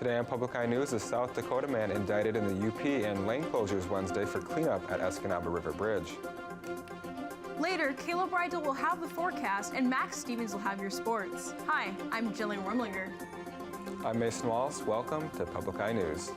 Today on Public Eye News, a South Dakota man indicted in the UP and lane closures Wednesday for cleanup at Escanaba River Bridge. Later, Caleb Rydell will have the forecast and Max Stevens will have your sports. Hi, I'm Jillian Wormlinger. I'm Mason Wallace. Welcome to Public Eye News.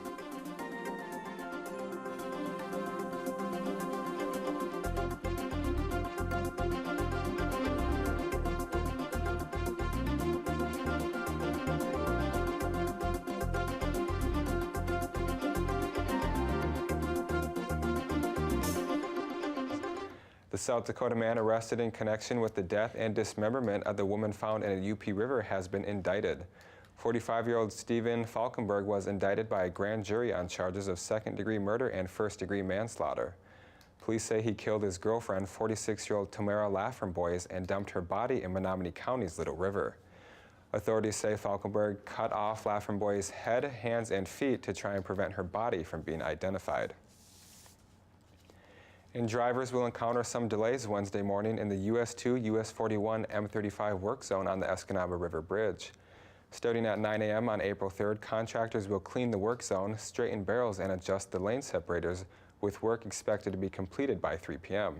The South Dakota man arrested in connection with the death and dismemberment of the woman found in a UP river has been indicted. 45-year-old Stephen Falkenberg was indicted by a grand jury on charges of second-degree murder and first-degree manslaughter. Police say he killed his girlfriend, 46-year-old Tamara Laffenboys, and dumped her body in Menominee County's Little River. Authorities say Falkenberg cut off Laffenboys' head, hands, and feet to try and prevent her body from being identified. And drivers will encounter some delays Wednesday morning in the US 2, US 41, M35 work zone on the Escanaba River Bridge. Starting at 9 a.m. on April 3rd, contractors will clean the work zone, straighten barrels, and adjust the lane separators, with work expected to be completed by 3 p.m.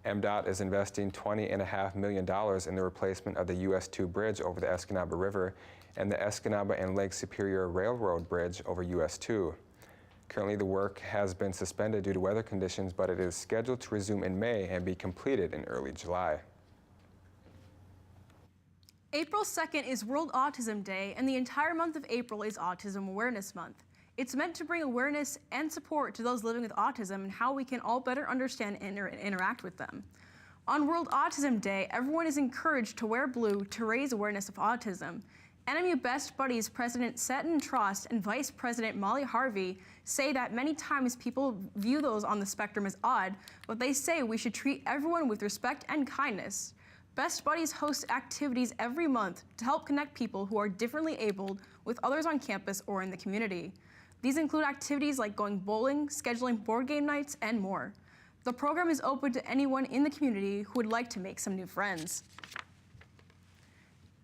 MDOT is investing $20.5 million in the replacement of the US 2 bridge over the Escanaba River and the Escanaba and Lake Superior Railroad Bridge over US 2. Currently, the work has been suspended due to weather conditions, but it is scheduled to resume in May and be completed in early July. April 2nd is World Autism Day, and the entire month of April is Autism Awareness Month. It's meant to bring awareness and support to those living with autism and how we can all better understand and interact with them. On World Autism Day, everyone is encouraged to wear blue to raise awareness of autism. NMU Best Buddies President Seton Trost and Vice President Molly Harvey say that many times people view those on the spectrum as odd, but they say we should treat everyone with respect and kindness. Best Buddies hosts activities every month to help connect people who are differently abled with others on campus or in the community. These include activities like going bowling, scheduling board game nights, and more. The program is open to anyone in the community who would like to make some new friends.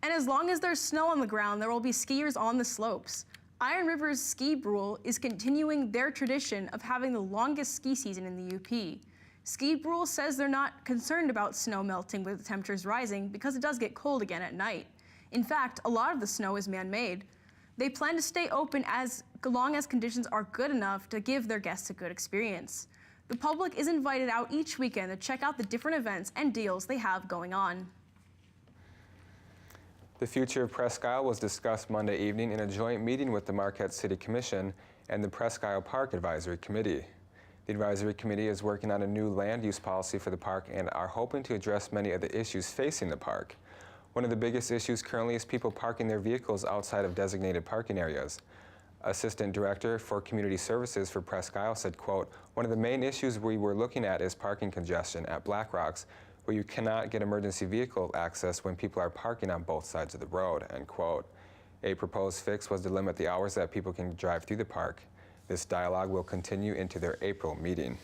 And as long as there's snow on the ground, there will be skiers on the slopes. Iron River's Ski Brule is continuing their tradition of having the longest ski season in the UP. Ski Brule says they're not concerned about snow melting with the temperatures rising because it does get cold again at night. In fact, a lot of the snow is man-made. They plan to stay open as long as conditions are good enough to give their guests a good experience. The public is invited out each weekend to check out the different events and deals they have going on. The future of Presque Isle was discussed Monday evening in a joint meeting with the Marquette City Commission and the Presque Isle Park Advisory Committee. The Advisory Committee is working on a new land use policy for the park and are hoping to address many of the issues facing the park. One of the biggest issues currently is people parking their vehicles outside of designated parking areas. Assistant Director for Community Services for Presque Isle said, quote, "One of the main issues we were looking at is parking congestion at Black Rocks, where you cannot get emergency vehicle access when people are parking on both sides of the road," end quote. A proposed fix was to limit the hours that people can drive through the park. This dialogue will continue into their April meeting.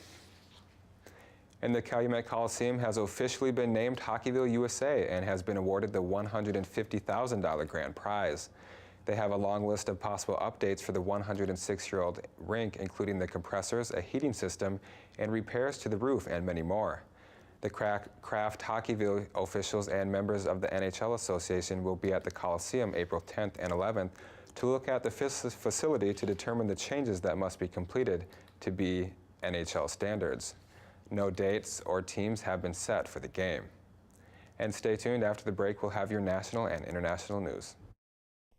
And the Calumet Coliseum has officially been named Hockeyville, USA, and has been awarded the $150,000 grand prize. They have a long list of possible updates for the 106-year-old rink, including the compressors, a heating system, and repairs to the roof, and many more. The Kraft Hockeyville officials and members of the NHL Association will be at the Coliseum April 10th and 11th to look at the facility to determine the changes that must be completed to be NHL standards. No dates or teams have been set for the game. And stay tuned. After the break, we'll have your national and international news.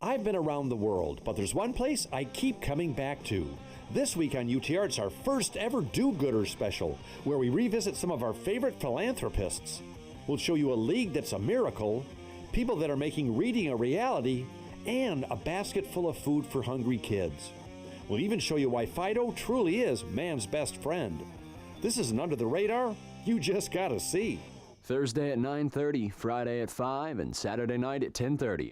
I've been around the world, but there's one place I keep coming back to. This week on UTR, it's our first ever Do-Gooder special, where we revisit some of our favorite philanthropists. We'll show you a league that's a miracle, people that are making reading a reality, and a basket full of food for hungry kids. We'll even show you why Fido truly is man's best friend. This isn't Under the Radar. You just gotta see. Thursday at 9:30, Friday at 5, and Saturday night at 10:30.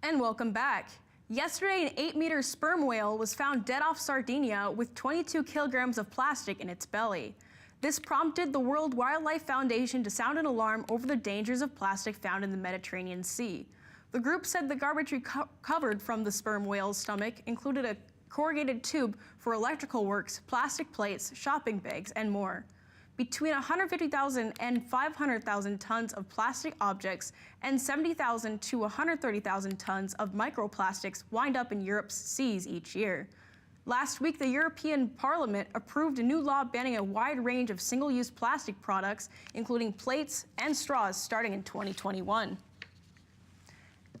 And welcome back. Yesterday, an 8-meter sperm whale was found dead off Sardinia with 22 kilograms of plastic in its belly. This prompted the World Wildlife Foundation to sound an alarm over the dangers of plastic found in the Mediterranean Sea. The group said the garbage recovered from the sperm whale's stomach included a corrugated tube for electrical works, plastic plates, shopping bags, and more. Between 150,000 and 500,000 tons of plastic objects and 70,000 to 130,000 tons of microplastics wind up in Europe's seas each year. Last week, the European Parliament approved a new law banning a wide range of single-use plastic products, including plates and straws, starting in 2021.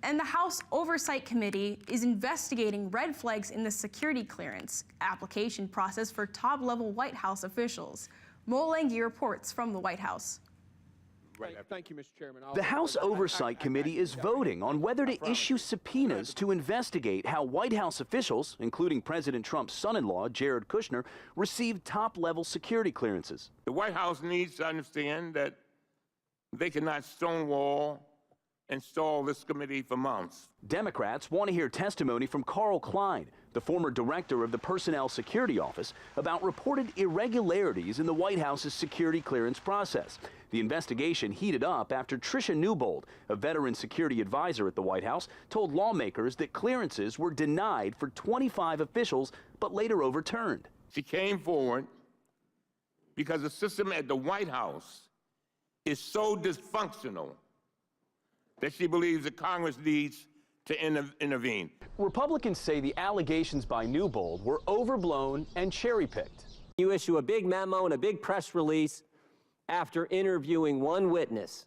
And the House Oversight Committee is investigating red flags in the security clearance application process for top-level White House officials. Mo Langui reports from the White House. Thank you, Mr. Chairman. The House Oversight Committee is voting on whether to issue subpoenas to investigate how White House officials, including President Trump's son-in-law, Jared Kushner, received top-level security clearances. The White House needs to understand that they cannot stonewall and stall this committee for months. Democrats want to hear testimony from Carl Klein, the former director of the Personnel Security Office, about reported irregularities in the White House's security clearance process. The investigation heated up after Tricia Newbold, a veteran security advisor at the White House, told lawmakers that clearances were denied for 25 officials, but later overturned. She came forward because the system at the White House is so dysfunctional that she believes that Congress needs to intervene. Republicans say the allegations by Newbold were overblown and cherry-picked. You issue a big memo and a big press release after interviewing one witness.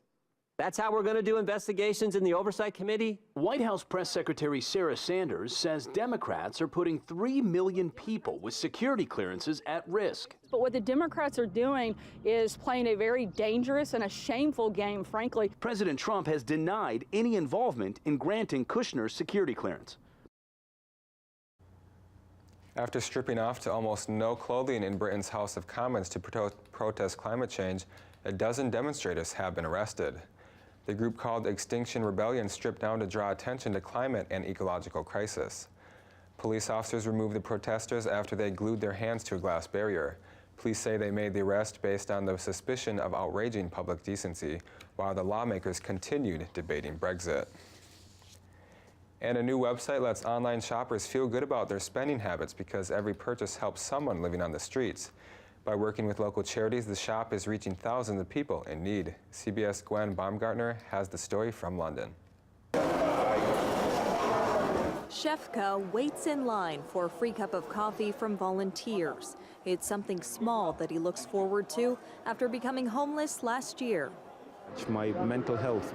That's how we're going to do investigations in the Oversight Committee? White House Press Secretary Sarah Sanders says Democrats are putting 3 million people with security clearances at risk. But what the Democrats are doing is playing a very dangerous and a shameful game, frankly. President Trump has denied any involvement in granting Kushner's security clearance. After stripping off to almost no clothing in Britain's House of Commons to protest climate change, a dozen demonstrators have been arrested. The group called Extinction Rebellion stripped down to draw attention to climate and ecological crisis. Police officers removed the protesters after they glued their hands to a glass barrier. Police say they made the arrest based on the suspicion of outraging public decency, while the lawmakers continued debating Brexit. And a new website lets online shoppers feel good about their spending habits because every purchase helps someone living on the streets. By working with local charities, the shop is reaching thousands of people in need. CBS Gwen Baumgartner has the story from London. Shefka waits in line for a free cup of coffee from volunteers. It's something small that he looks forward to after becoming homeless last year. My mental health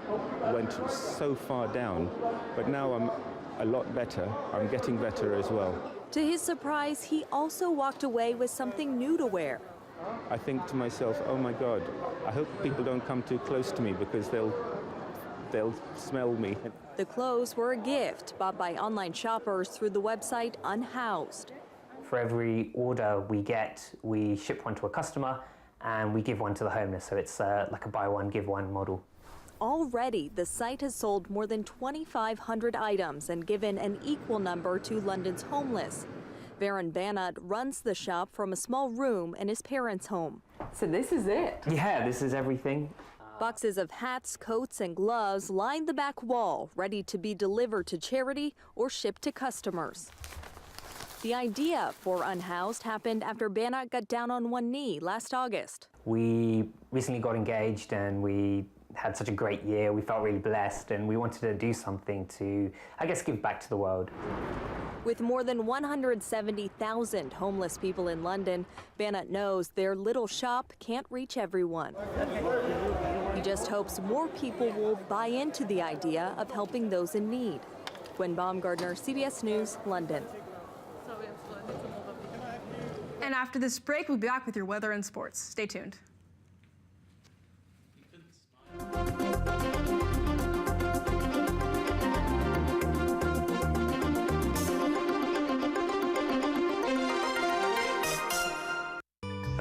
went so far down, but now I'm a lot better. I'm getting better as well. To his surprise, he also walked away with something new to wear. I think to myself, oh my God, I hope people don't come too close to me because they'll smell me. The clothes were a gift bought by online shoppers through the website Unhoused. For every order we get, we ship one to a customer and we give one to the homeless. So it's like a buy one, give one model. Already, the site has sold more than 2,500 items and given an equal number to London's homeless. Varun Banat runs the shop from a small room in his parents' home. So this is it. Yeah, this is everything. Boxes of hats, coats, and gloves line the back wall, ready to be delivered to charity or shipped to customers. The idea for Unhoused happened after Banat got down on one knee last August. We recently got engaged and we had such a great year. We felt really blessed and we wanted to do something to, I guess, give back to the world. With more than 170,000 homeless people in London, Banat knows their little shop can't reach everyone. He just hopes more people will buy into the idea of helping those in need. Gwen Baumgartner, CBS News, London. And after this break, we'll be back with your weather and sports. Stay tuned.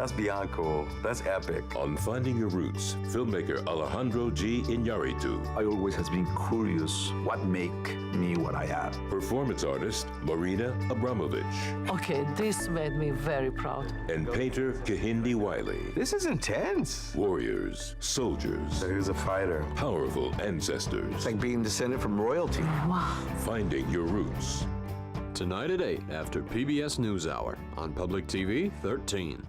That's beyond cool. That's epic. On Finding Your Roots, filmmaker Alejandro G. Iñárritu. I always has been curious what make me what I am. Performance artist Marina Abramovich. Okay, this made me very proud. And painter Kehinde Wiley. This is intense. Warriors, soldiers. Who's a fighter? Powerful ancestors. It's like being descended from royalty. Wow. Finding Your Roots. Tonight at 8 after PBS NewsHour on Public TV 13.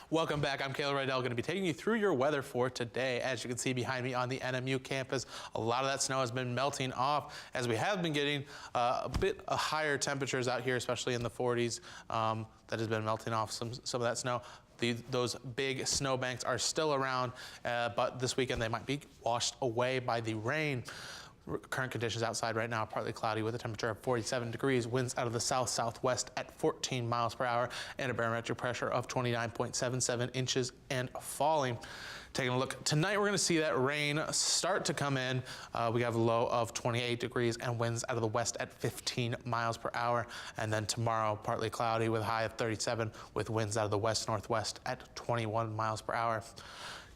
Welcome back. I'm Kayla Rydell, going to be taking you through your weather for today. As you can see behind me on the NMU campus, a lot of that snow has been melting off as we have been getting a bit higher temperatures out here, especially in the 40s. That has been melting off some of that snow. Those big snow banks are still around, but this weekend they might be washed away by the rain. Current conditions outside right now are partly cloudy with a temperature of 47 degrees, winds out of the south-southwest at 14 miles per hour, and a barometric pressure of 29.77 inches and falling. Taking a look, tonight we're going to see that rain start to come in. We have a low of 28 degrees and winds out of the west at 15 miles per hour. And then tomorrow, partly cloudy with a high of 37 with winds out of the west-northwest at 21 miles per hour.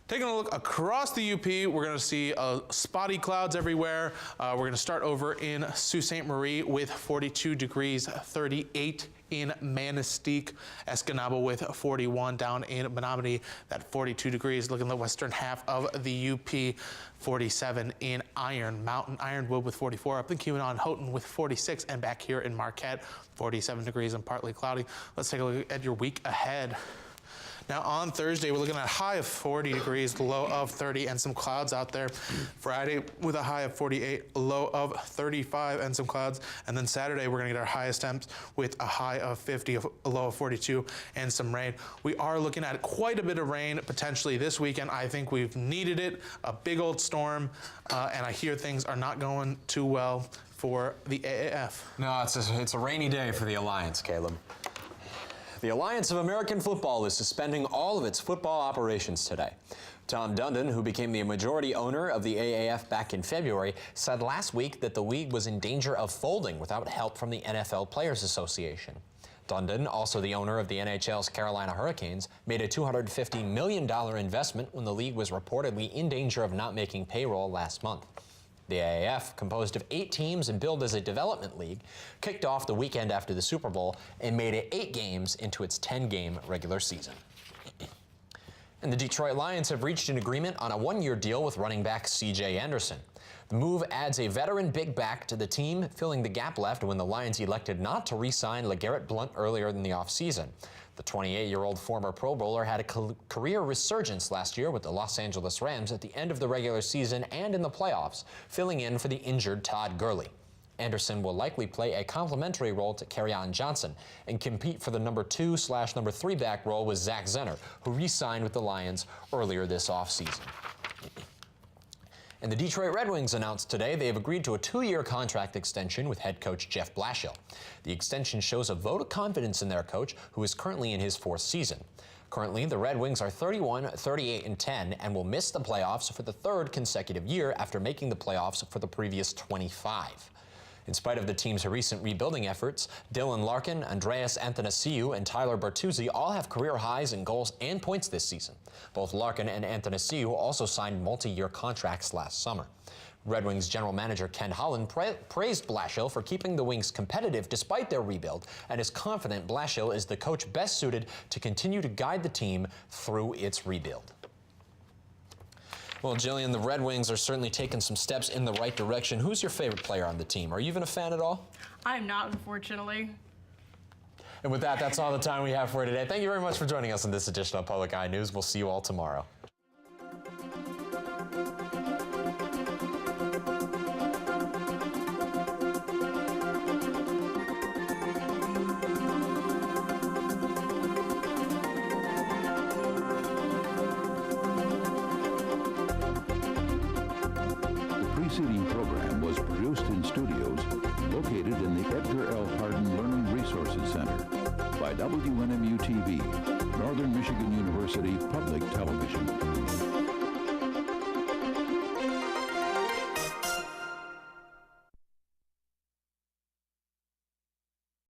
Taking a look across the UP, we're going to see spotty clouds everywhere. We're going to start over in Sault Ste. Marie with 42 degrees, 38 in Manistique, Escanaba with 41, down in Menominee, that 42 degrees, looking at the western half of the UP, 47 in Iron Mountain, Ironwood with 44, up in Keweenaw and Houghton with 46, and back here in Marquette, 47 degrees and partly cloudy. Let's take a look at your week ahead. Now on Thursday, we're looking at a high of 40 degrees, low of 30, and some clouds out there. Friday with a high of 48, low of 35, and some clouds. And then Saturday, we're gonna get our highest temps with a high of 50, a low of 42, and some rain. We are looking at quite a bit of rain potentially this weekend. I think we've needed it, a big old storm, and I hear things are not going too well for the AAF. No, it's a rainy day for the Alliance, Caleb. The Alliance of American Football is suspending all of its football operations today. Tom Dundon, who became the majority owner of the AAF back in February, said last week that the league was in danger of folding without help from the NFL Players Association. Dundon, also the owner of the NHL's Carolina Hurricanes, made a $250 million investment when the league was reportedly in danger of not making payroll last month. The AAF, composed of 8 teams and billed as a development league, kicked off the weekend after the Super Bowl and made it 8 games into its 10-game regular season. And the Detroit Lions have reached an agreement on a 1-year deal with running back C.J. Anderson. The move adds a veteran big back to the team, filling the gap left when the Lions elected not to re-sign LeGarrette Blount earlier in the offseason. The 28-year-old former Pro Bowler had a career resurgence last year with the Los Angeles Rams at the end of the regular season and in the playoffs, filling in for the injured Todd Gurley. Anderson will likely play a complementary role to Kerryon Johnson and compete for the number 2/number 3 back role with Zach Zenner, who re-signed with the Lions earlier this offseason. And the Detroit Red Wings announced today they have agreed to a 2-year contract extension with head coach Jeff Blashill. The extension shows a vote of confidence in their coach, who is currently in his 4th season. Currently, the Red Wings are 31, 38, and 10 and will miss the playoffs for the 3rd consecutive year after making the playoffs for the previous 25. In spite of the team's recent rebuilding efforts, Dylan Larkin, Andreas Athanasiou, and Tyler Bertuzzi all have career highs in goals and points this season. Both Larkin and Athanasiou also signed multi-year contracts last summer. Red Wings general manager Ken Holland praised Blashill for keeping the Wings competitive despite their rebuild and is confident Blashill is the coach best suited to continue to guide the team through its rebuild. Well, Jillian, the Red Wings are certainly taking some steps in the right direction. Who's your favorite player on the team? Are you even a fan at all? I'm not, unfortunately. And with that, that's all the time we have for today. Thank you very much for joining us in this edition of Public Eye News. We'll see you all tomorrow. The preceding program was produced in studios located in the Edgar L. Hardin Learning Resources Center by WNMU-TV, Northern Michigan University Public Television.